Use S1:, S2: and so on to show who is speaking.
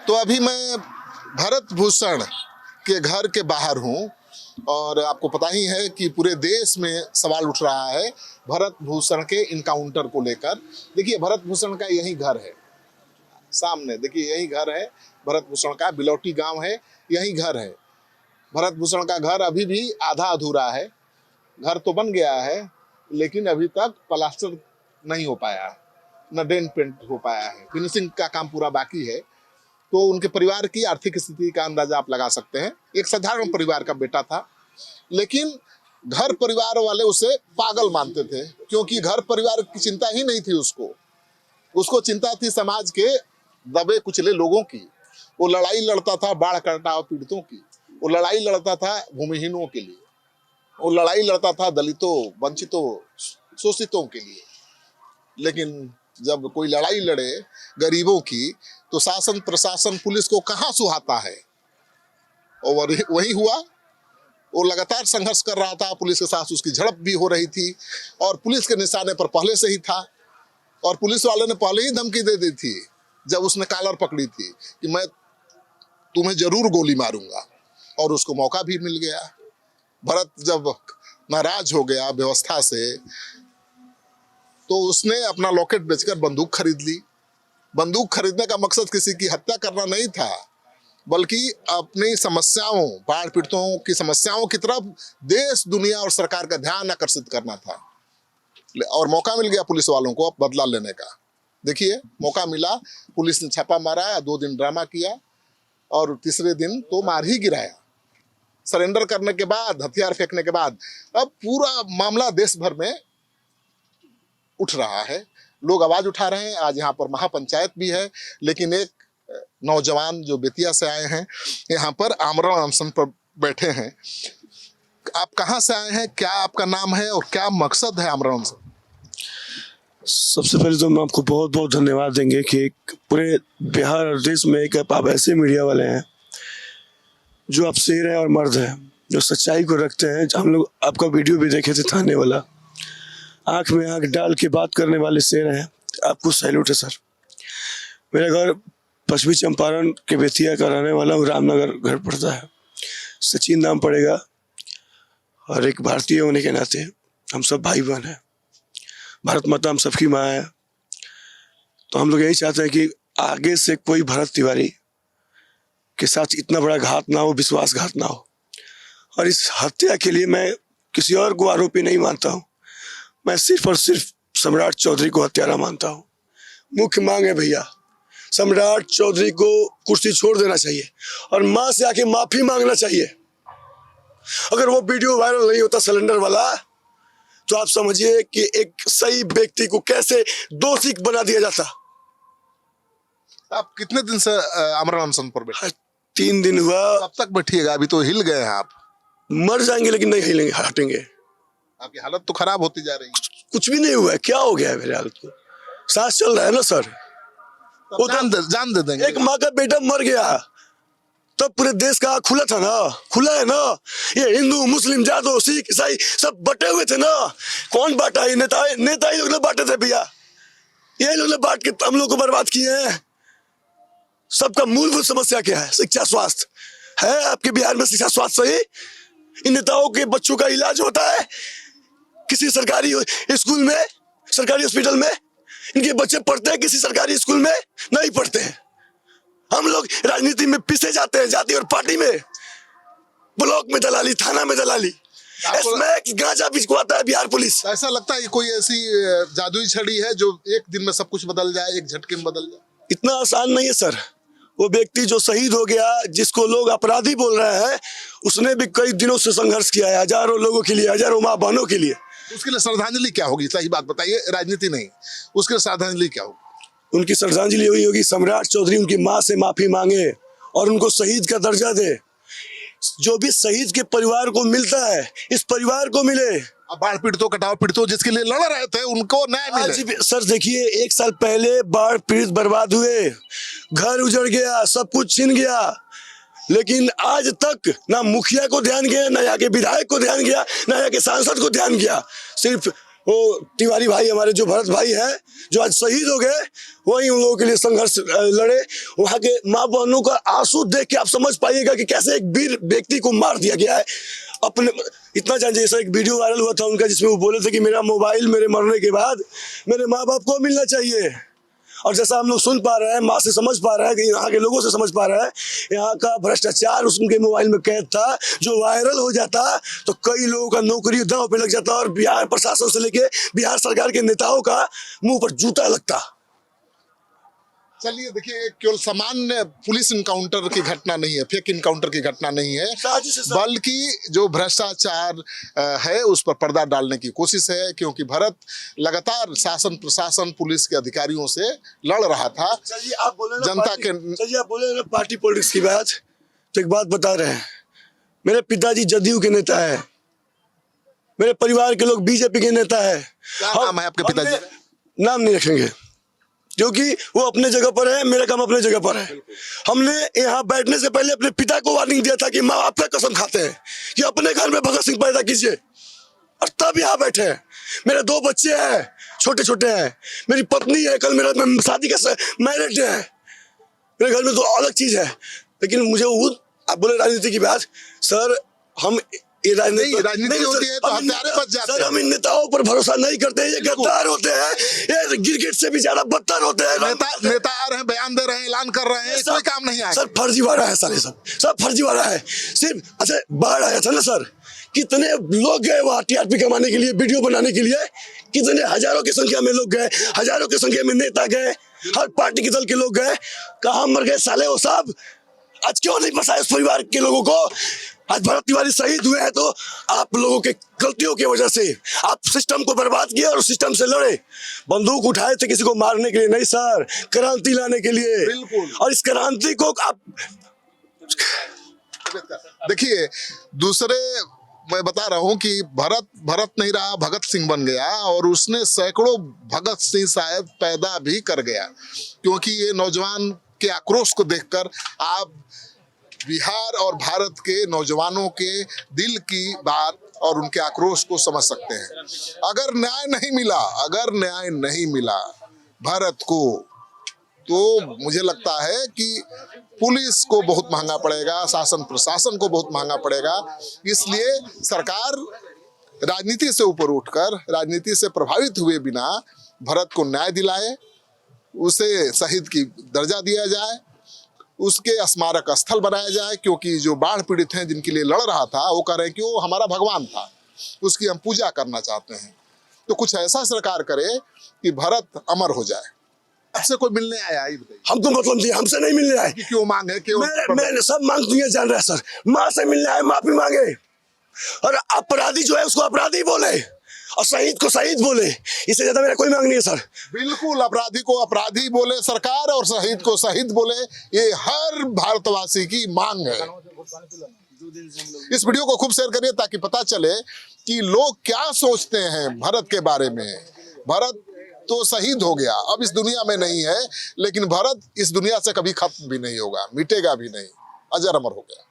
S1: तो अभी मैं भरत भूषण के घर के बाहर हूँ और आपको पता ही है कि पूरे देश में सवाल उठ रहा है भरत भूषण के इनकाउंटर को लेकर। देखिए भरत भूषण का यही घर है, सामने देखिए यही घर है भरत भूषण का, बिलौटी गांव है, यही घर है। भरत भूषण का घर अभी भी आधा अधूरा है, घर तो बन गया है लेकिन अभी तक प्लास्टर नहीं हो पाया, न डेंट पेंट हो पाया है, फिनिशिंग का काम पूरा बाकी है। तो उनके परिवार की आर्थिक स्थिति का अंदाजा आप लगा सकते हैं। एक साधारण परिवार का बेटा था, लेकिन घर परिवार वाले उसे पागल मानते थे क्योंकि घर परिवार की चिंता ही नहीं थी उसको चिंता थी समाज के दबे कुचले लोगों की। वो लड़ाई लड़ता था बाढ़ कटाव पीड़ितों की, वो लड़ाई लड़ता था भूमिहीनों के लिए, वो लड़ाई लड़ता था दलितों, वंचितों, शोषितों के लिए। लेकिन जब कोई लड़ाई लड़े गरीबों की तो शासन प्रशासन पुलिस को कहाँ सुहाता है, और वही हुआ। वो लगातार संघर्ष कर रहा था पुलिस के साथ, उसकी झड़प भी हो रही थी और पुलिस के निशाने पर पहले से ही था और पुलिस वाले ने पहले ही धमकी दे दी थी जब उसने कॉलर पकड़ी थी कि मैं तुम्हें जरूर गोली मारूंगा, और उसको मौका भी मिल गया। भरत जब नाराज हो गया व्यवस्था से तो उसने अपना लॉकेट बेचकर बंदूक खरीद ली। बंदूक खरीदने का मकसद किसी की हत्या करना नहीं था, बल्कि अपनी समस्याओं, बाढ़ पीड़ितों की समस्याओं की तरफ देश, दुनिया और सरकार का ध्यान आकर्षित करना था। और मौका मिल गया पुलिस वालों को बदला लेने का। देखिए मौका मिला, पुलिस ने छापा मारा, 2 दिन ड्रामा किया और तीसरे दिन तो मार ही गिराया। सरेंडर करने के बाद, हथियार फेंकने के बाद अब पूरा मामला देश भर में उठ रहा है, लोग आवाज उठा रहे हैं। आज यहाँ पर महापंचायत भी है, लेकिन एक नौजवान जो बेतिया से आए हैं यहाँ पर आमरण अनशन पर बैठे हैं। आप कहाँ से आए हैं, क्या आपका नाम है और क्या मकसद है आमरण अनशन?
S2: सबसे पहले तो हम आपको बहुत बहुत धन्यवाद देंगे कि पूरे बिहार और देश में एक आप ऐसे मीडिया वाले हैं जो आप शेर हैं और मर्द हैं, जो सच्चाई को रखते हैं। हम लोग आपका वीडियो भी देखे थे, थाने वाला, आंख में आंख डाल के बात करने वाले शेर हैं। आपको सैल्यूट है सर। मेरा घर पश्चिमी चंपारण के बेतिया का रहने वाला हूँ, रामनगर घर पड़ता है। सचिन नाम पड़ेगा और एक भारतीय होने के नाते हम सब भाई बहन हैं। भारत माता हम सबकी माँ है। तो हम लोग यही चाहते हैं कि आगे से कोई भरत तिवारी के साथ इतना बड़ा घात ना हो, विश्वासघात ना हो। और इस हत्या के लिए मैं किसी और को आरोपी नहीं मानता हूँ, मैं सिर्फ और सिर्फ सम्राट चौधरी को हत्यारा मानता हूँ। मुख्य मांग है भैया, सम्राट चौधरी को कुर्सी छोड़ देना चाहिए और माँ से आके माफी मांगना चाहिए। अगर वो वीडियो वायरल नहीं होता सिलेंडर वाला, तो आप समझिए कि एक सही व्यक्ति को कैसे दोषी बना दिया जाता।
S1: आप कितने दिन से आमरण अनशन पर बैठे?
S2: 3 दिन हुआ।
S1: कब तक बैठिएगा? अभी तो हिल गए हैं आप।
S2: मर जाएंगे लेकिन नहीं हिलेंगे, हटेंगे।
S1: आपकी हालत तो खराब होती जा रही है।
S2: कुछ भी नहीं हुआ है, क्या हो गया है मेरे हालत को? सांस चल रहा है ना सर।
S1: वो जान दे देंगे।
S2: एक माँ का बेटा मर गया तब पूरे देश का खुला था ना, खुला है ना। ये हिंदू, मुस्लिम, जादव, सिख, ईसाई सब बटे हुए थे ना। कौन बांटा? ये नेता ही लोग ने बांटे थे भैया। ये लोग ने बांट के हम लोग को बर्बाद किए हैं। सबका मूलभूत समस्या क्या है? शिक्षा, स्वास्थ्य है आपके बिहार में? शिक्षा, स्वास्थ्य सही? इन नेताओं के बच्चों का इलाज होता है किसी सरकारी स्कूल में, सरकारी हॉस्पिटल में? इनके बच्चे पढ़ते हैं किसी सरकारी स्कूल में? नहीं पढ़ते हैं। हम लोग राजनीति में पिसे जाते हैं, जाति और पार्टी में, ब्लॉक में दलाली, थाना में दलाली, इसमें गांजा बिचवाता है बिहार पुलिस।
S1: ऐसा लगता है कि कोई ऐसी जादुई छड़ी है जो एक दिन में सब कुछ बदल जाए, एक झटके में बदल जाए?
S2: इतना आसान नहीं है सर। वो व्यक्ति जो शहीद हो गया, जिसको लोग अपराधी बोल रहे हैं, उसने भी कई दिनों से संघर्ष किया है, हजारों लोगों के लिए, हजारों माँ बहनों के लिए।
S1: उसके लिए श्रद्धांजलि क्या होगी? सही बात बताइए, राजनीति नहीं, उसके लिए श्रद्धांजलि क्या होगी?
S2: उनकी श्रद्धांजलि हुई होगी सम्राट चौधरी उनकी माँ से माफी मांगे और उनको शहीद का दर्जा दे। जो भी शहीद के परिवार को मिलता है, इस परिवार को मिले।
S1: बाढ़ पीड़ितों, कटाव पीड़ितों जिसके लिए लड़ रहे थे, उनको न्याय मिले।
S2: सर देखिए, 1 साल पहले बाढ़ पीड़ित बर्बाद हुए, घर उजड़ गया, सब कुछ छिन गया, लेकिन आज तक ना मुखिया को ध्यान गया, ना यहाँ के विधायक को ध्यान गया, ना यहाँ के सांसद को ध्यान गया। सिर्फ वो तिवारी भाई हमारे जो भरत भाई है जो आज शहीद हो गए, वही उन लोगों के लिए संघर्ष लड़े। वहाँ के माँ बहनों का आंसू देख के आप समझ पाइएगा कि कैसे एक वीर व्यक्ति को मार दिया गया है। अपने इतना जान, जैसा एक वीडियो वायरल हुआ था उनका जिसमें वो बोले थे कि मेरा मोबाइल मेरे मरने के बाद मेरे माँ बाप को मिलना चाहिए। और जैसा हम लोग सुन पा रहे हैं, माँ से समझ पा रहे हैं, कि यहाँ के लोगों से समझ पा रहे हैं, यहाँ का भ्रष्टाचार उनके मोबाइल में कैद था जो वायरल हो जाता तो कई लोगों का नौकरी दांव पे लग जाता और बिहार प्रशासन से लेके बिहार सरकार के नेताओं का मुंह पर जूता लगता।
S1: चलिए देखिए, केवल सामान्य पुलिस इनकाउंटर की घटना नहीं है, फेक इनकाउंटर की घटना नहीं है, बल्कि जो भ्रष्टाचार है उस पर पर्दा डालने की कोशिश है। क्योंकि भरत लगातार शासन प्रशासन पुलिस के अधिकारियों से लड़ रहा था।
S2: चलिए आप बोले
S1: जनता के
S2: चलिए आप बोले ना पार्टी पॉलिटिक्स की बात, तो एक बात बता रहे हैं, मेरे पिताजी जदयू के नेता है, मेरे परिवार के लोग बीजेपी के नेता है।
S1: क्या नाम है आपके पिताजी?
S2: नाम नहीं रखेंगे क्योंकि वो अपने जगह पर है, मेरा काम अपने जगह पर है। हमने यहाँ बैठने से पहले अपने पिता को वार्निंग दिया था कि माँ बाप का कसम खाते हैं कि अपने घर में भगत सिंह पैदा कीजिए, और तब यहाँ बैठे हैं। मेरे 2 बच्चे हैं, छोटे छोटे हैं, मेरी पत्नी है, कल मेरा शादी का मैरिज है, मेरे घर में तो अलग चीज है। लेकिन मुझे वो आप बोले राजनीति की बात, सर हम ये राजनीति
S1: होती है तो हत्यारे बच जाते हैं।
S2: सर हम इन नेताओं पर भरोसा नहीं करते, ये गद्दार होते हैं, ये गिरगिट से भी ज्यादा बदतर होते हैं।
S1: नेता आ रहे हैं, बयान दे रहे हैं, ऐलान कर रहे हैं, कोई काम नहीं आया।
S2: सर फर्जीवाड़ा है सारे, सब फर्जीवाड़ा है। सिर्फ अच्छा बाढ़ आया था ना सर, कितने लोग गए वहाँ टीआरपी कमाने के लिए, वीडियो बनाने के लिए, कितने हजारों की संख्या में लोग गए, हजारों की संख्या में नेता गए, हर पार्टी के दल के लोग गए। कहाँ मर गए साले वो सब? आज क्यों नहीं फंसाए उस परिवार के लोगों को? आज भरत तिवारी शहीद हुए हैं तो आप लोगों के गलतियों की वजह से आप सिस्टम को बर्बाद किया और सिस्टम से लड़े। बंदूक उठाए थे किसी को मारने के लिए नहीं सर, क्रांति लाने के लिए।
S1: बिल्कुल।
S2: और इस क्रांति को आप
S1: देखिए, दूसरे मैं बता रहा हूं कि भरत नहीं रहा, भगत सिंह बन गया, और उसने सैकड़ों भगत सिंह शायद पैदा भी कर गया। क्योंकि ये नौजवान के आक्रोश को देखकर आप बिहार और भारत के नौजवानों के दिल की बात और उनके आक्रोश को समझ सकते हैं। अगर न्याय नहीं मिला भारत को, तो मुझे लगता है कि पुलिस को बहुत महंगा पड़ेगा, शासन प्रशासन को बहुत महंगा पड़ेगा। इसलिए सरकार राजनीति से ऊपर उठकर, राजनीति से प्रभावित हुए बिना भरत को न्याय दिलाए, उसे शहीद की दर्जा दिया जाए, उसके स्मारक स्थल बनाया जाए। क्योंकि जो बाढ़ पीड़ित हैं जिनके लिए लड़ रहा था, वो कह रहे हैं कि वो हमारा भगवान था, उसकी हम पूजा करना चाहते हैं। तो कुछ ऐसा सरकार करे कि भरत अमर हो जाए। आपसे कोई मिलने आया?
S2: हमको मतलब नहीं, हमसे नहीं मिलने आए।
S1: क्यों मांगे? क्यों?
S2: मैंने सब मांग दुनिया जान रहा है सर। माँ से मिलने आए, माफी मांगे, और अपराधी जो है उसको अपराधी बोले और शहीद को शहीद बोले। इससे ज्यादा मेरा कोई मांग नहीं है सर।
S1: बिल्कुल, अपराधी को अपराधी बोले सरकार और शहीद को शहीद बोले, ये हर भारतवासी की मांग है। इस वीडियो को खूब शेयर करिए ताकि पता चले कि लोग क्या सोचते हैं भरत के बारे में। भरत तो शहीद हो गया, अब इस दुनिया में नहीं है, लेकिन भरत इस दुनिया से कभी खत्म भी नहीं होगा, मिटेगा भी नहीं, अजर अमर हो गया।